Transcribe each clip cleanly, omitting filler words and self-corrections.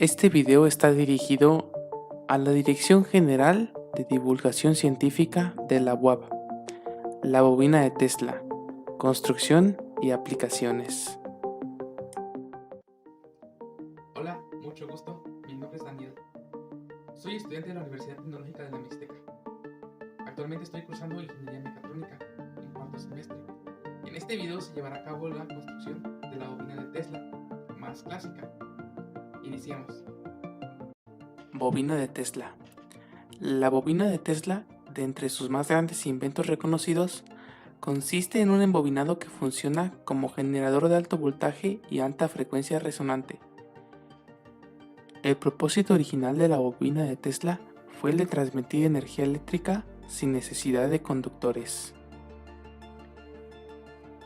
Este video está dirigido a la Dirección General de Divulgación Científica de la UAB, la bobina de Tesla, construcción y aplicaciones. Hola, mucho gusto. Mi nombre es Daniel. Soy estudiante de la Universidad Tecnológica de la Mixteca. Actualmente estoy cursando Ingeniería Mecatrónica en cuarto semestre. En este video se llevará a cabo la construcción de la bobina de Tesla más clásica. Iniciamos. Bobina de Tesla. La bobina de Tesla, de entre sus más grandes inventos reconocidos, consiste en un embobinado que funciona como generador de alto voltaje y alta frecuencia resonante. El propósito original de la bobina de Tesla fue el de transmitir energía eléctrica sin necesidad de conductores.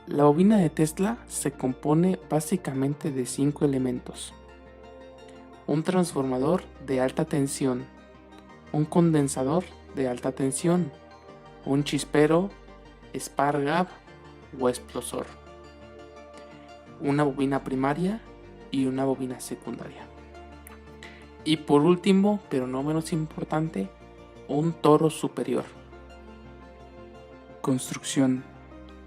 La bobina de Tesla se compone básicamente de 5 elementos: un transformador de alta tensión, un condensador de alta tensión, un chispero, spark gap o explosor, una bobina primaria y una bobina secundaria. Y por último, pero no menos importante, un toro superior. Construcción: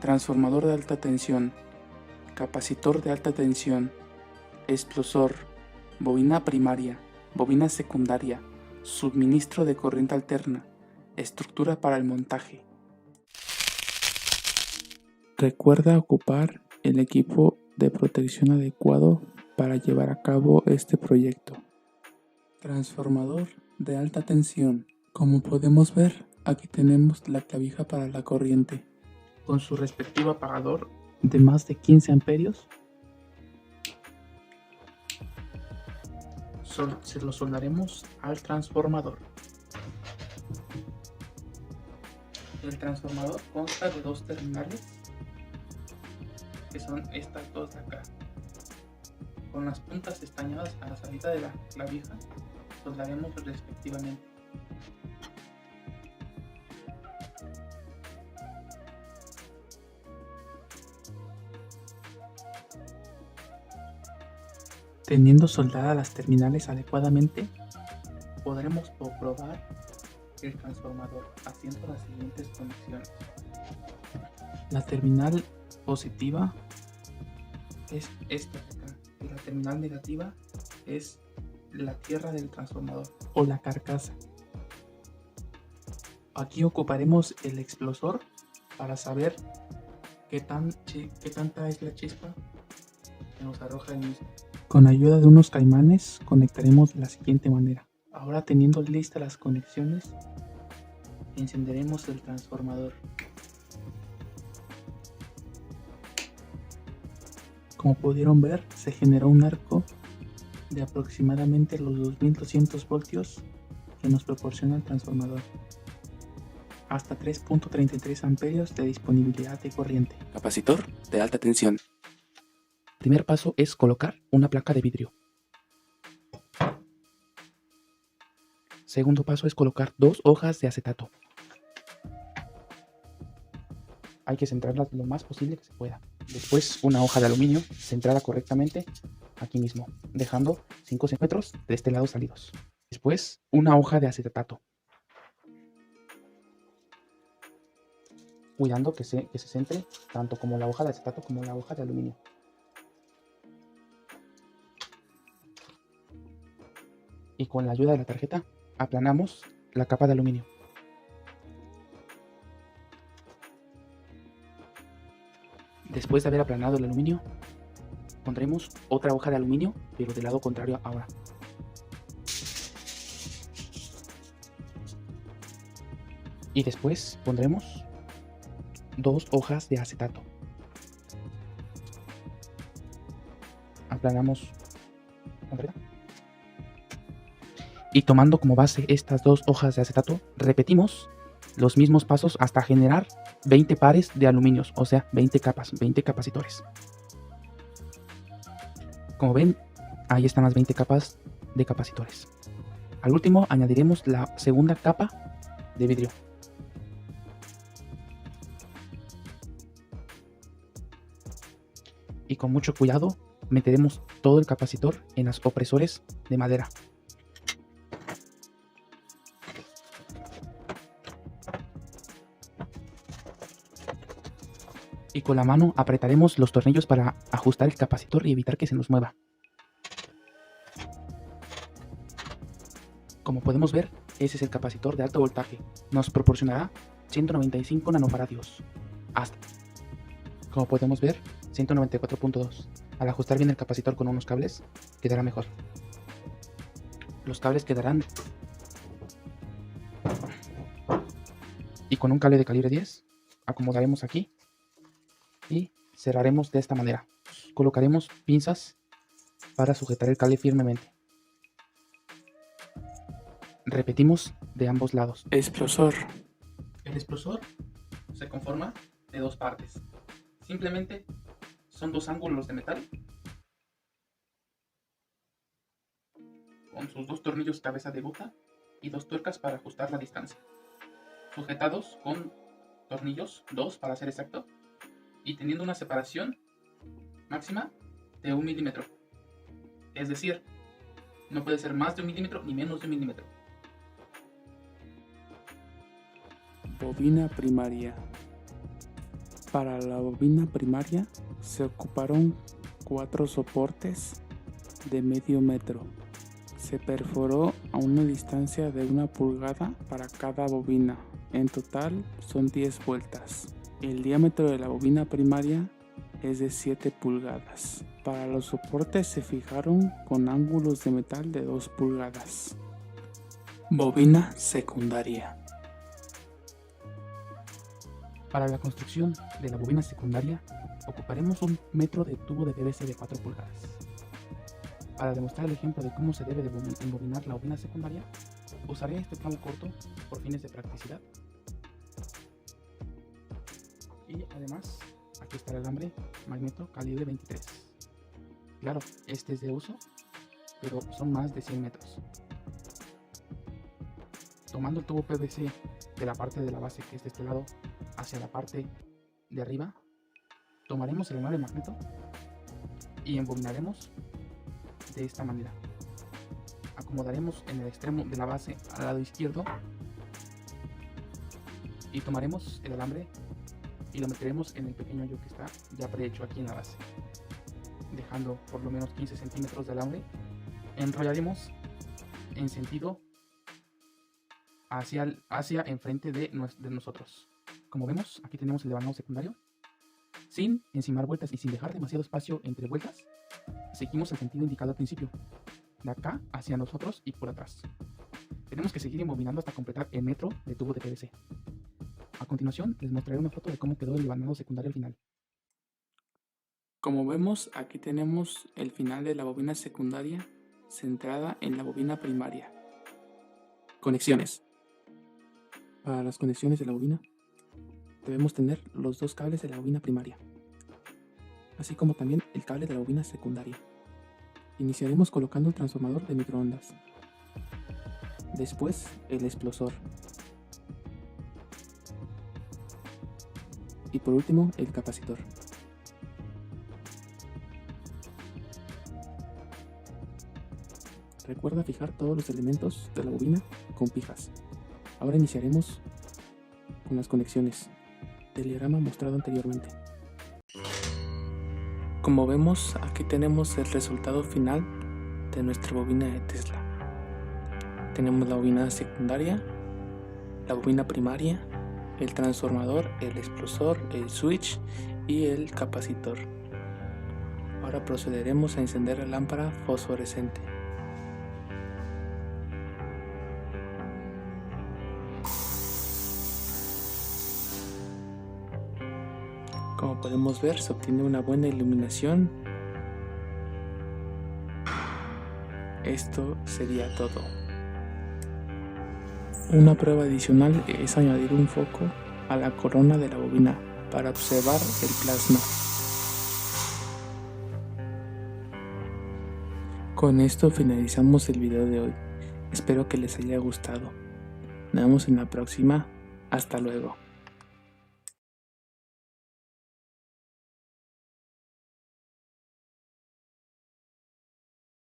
transformador de alta tensión, capacitor de alta tensión, explosor, bobina primaria, bobina secundaria, suministro de corriente alterna, estructura para el montaje. Recuerda ocupar el equipo de protección adecuado para llevar a cabo este proyecto. Transformador de alta tensión. Como podemos ver, aquí tenemos la clavija para la corriente, con su respectivo apagador de más de 15 amperios. Se lo soldaremos al transformador. El transformador consta de 2 terminales, que son estas dos de acá. Con las puntas estañadas a la salida de la clavija, soldaremos respectivamente. Teniendo soldadas las terminales adecuadamente, podremos comprobar el transformador haciendo las siguientes conexiones. La terminal positiva es esta de acá y la terminal negativa es la tierra del transformador o la carcasa. Aquí ocuparemos el explosor para saber qué tanta es la chispa que nos arroja el mismo. Con ayuda de unos caimanes conectaremos de la siguiente manera. Ahora, teniendo listas las conexiones, encenderemos el transformador. Como pudieron ver, se generó un arco de aproximadamente los 2200 voltios que nos proporciona el transformador, hasta 3.33 amperios de disponibilidad de corriente. Capacitor de alta tensión. Primer paso es colocar una placa de vidrio. Segundo paso es colocar 2 hojas de acetato. Hay que centrarlas lo más posible que se pueda. Después una hoja de aluminio centrada correctamente aquí mismo, dejando 5 centímetros de este lado salidos. Después una hoja de acetato, cuidando que se centre tanto como la hoja de acetato como la hoja de aluminio. Y con la ayuda de la tarjeta aplanamos la capa de aluminio. Después de haber aplanado el aluminio, pondremos otra hoja de aluminio, pero del lado contrario ahora. Y después pondremos 2 hojas de acetato. Aplanamos completa. Y tomando como base estas 2 hojas de acetato, repetimos los mismos pasos hasta generar 20 pares de aluminios, o sea, 20 capas, 20 capacitores. Como ven, ahí están las 20 capas de capacitores. Al último añadiremos la segunda capa de vidrio. Y con mucho cuidado meteremos todo el capacitor en los opresores de madera. Y con la mano apretaremos los tornillos para ajustar el capacitor y evitar que se nos mueva. Como podemos ver, ese es el capacitor de alto voltaje. Nos proporcionará 195 nanofaradios. Como podemos ver, 194.2. Al ajustar bien el capacitor con unos cables, quedará mejor. Los cables quedarán. Y con un cable de calibre 10, acomodaremos aquí y cerraremos de esta manera. Colocaremos pinzas para sujetar el cable firmemente. Repetimos de ambos lados. Explosor. El explosor se conforma de dos partes. Simplemente son dos ángulos de metal con sus dos tornillos cabeza de bota y dos tuercas para ajustar la distancia, sujetados con tornillos, 2 para ser exacto, y teniendo una separación máxima de 1 milímetro. Es decir, no puede ser más de 1 milímetro ni menos de 1 milímetro. Bobina primaria. Para la bobina primaria se ocuparon 4 soportes de medio metro. Se perforó a una distancia de 1 pulgada para cada bobina. En total son 10 vueltas. El diámetro de la bobina primaria es de 7 pulgadas. Para los soportes se fijaron con ángulos de metal de 2 pulgadas. Bobina secundaria. Para la construcción de la bobina secundaria ocuparemos 1 metro de tubo de PVC de 4 pulgadas. Para demostrar el ejemplo de cómo se debe de embobinar la bobina secundaria, usaré este tramo corto por fines de practicidad. Y además, aquí está el alambre magneto calibre 23. Claro, este es de uso, pero son más de 100 metros. Tomando el tubo PVC de la parte de la base, que es de este lado, hacia la parte de arriba, tomaremos el alambre magneto y embobinaremos de esta manera. Acomodaremos en el extremo de la base al lado izquierdo y tomaremos el alambre y lo meteremos en el pequeño hoyo que está ya prehecho aquí en la base, dejando por lo menos 15 centímetros de alambre. Enrollaremos en sentido hacia enfrente de nosotros. Como vemos, aquí tenemos el devanado secundario. Sin encimar vueltas y sin dejar demasiado espacio entre vueltas, seguimos el sentido indicado al principio, de acá hacia nosotros y por atrás. Tenemos que seguir embobinando hasta completar el metro de tubo de PVC. A continuación, les mostraré una foto de cómo quedó el devanado secundario al final. Como vemos, aquí tenemos el final de la bobina secundaria centrada en la bobina primaria. Conexiones. Para las conexiones de la bobina, debemos tener los dos cables de la bobina primaria, así como también el cable de la bobina secundaria. Iniciaremos colocando el transformador de microondas, después el explosor y por último el capacitor. Recuerda fijar todos los elementos de la bobina con pijas. Ahora iniciaremos con las conexiones del diagrama mostrado anteriormente. Como vemos, aquí tenemos el resultado final de nuestra bobina de Tesla. Tenemos la bobina secundaria, la bobina primaria, el transformador, el explosor, el switch y el capacitor. Ahora procederemos a encender la lámpara fosforescente. Como podemos ver, se obtiene una buena iluminación. Esto sería todo. Una prueba adicional es añadir un foco a la corona de la bobina para observar el plasma. Con esto finalizamos el video de hoy. Espero que les haya gustado. Nos vemos en la próxima. Hasta luego.